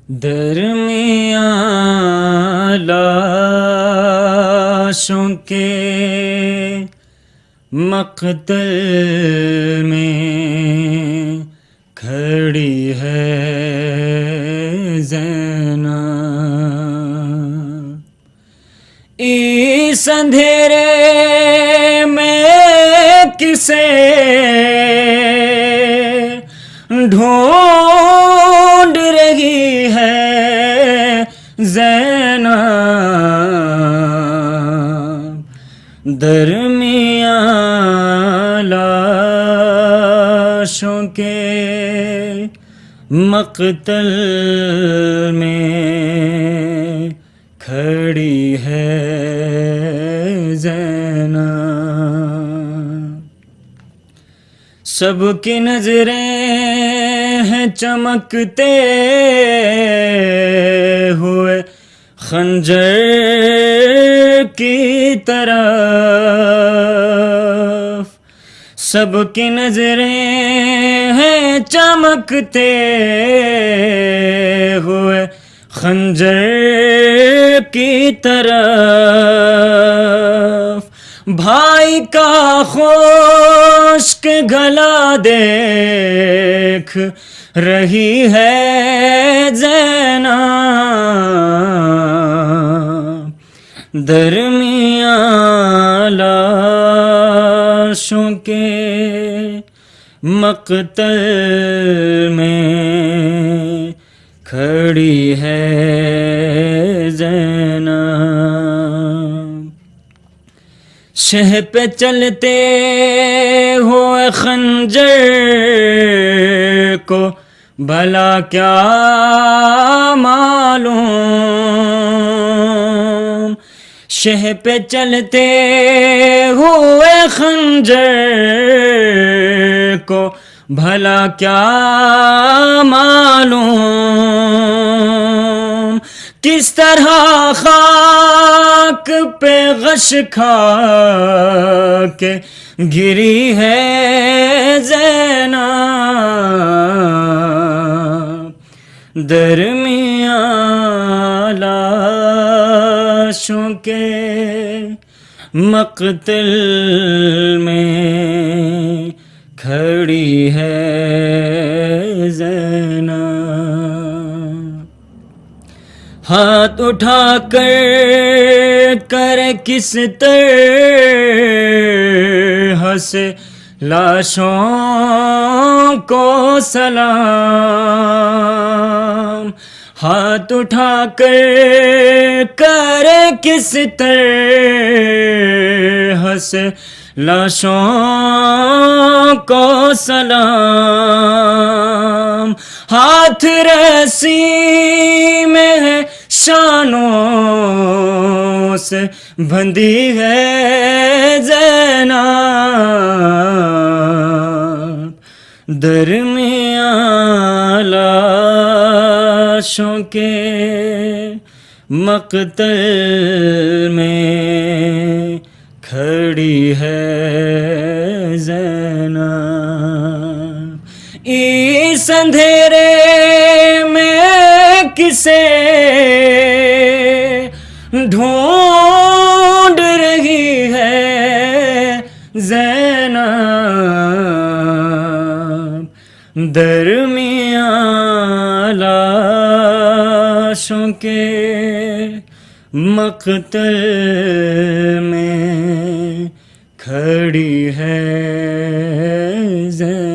درمیان لاشوں کے مقتل میں کھڑی ہے زینب، اس اندھیرے میں کسے ڈھونڈ رہی ہے زینب، درمیان لاشوں کے مقتل میں کھڑی ہے زینب، سب کی نظریں ہیں چمکتے ہوئے خنجر کی طرف، سب کی نظریں ہیں چمکتے ہوئے خنجر کی طرف، بھائی کا خشک گلا دیکھ رہی ہے زینب، درمیان لاشوں کے مقتل میں کھڑی ہے زینب، شہ پہ چلتے ہوئے خنجر کو بھلا کیا معلوم، شہ پہ چلتے ہوئے خنجر کو بھلا کیا معلوم، کس طرح خاک پہ غش کھا کے گری ہے زینب، درمیان لاشوں کے مقتل میں کھڑی ہے زینب، ہاتھ اٹھا کر کس طرح سے لاشوں کو سلام، ہاتھ اٹھا کر کس طرح سے لاشوں کو سلام، ہاتھ رسی میں ہے شانوں سے بندھی ہے زینب، درمیان لاشوں کے مقتل میں کھڑی ہے زینب، اس اندھیرے میں کسے ڈھونڈ رہی ہے زینب، درمیان لاشوں کے مقتل میں کھڑی ہے زینب۔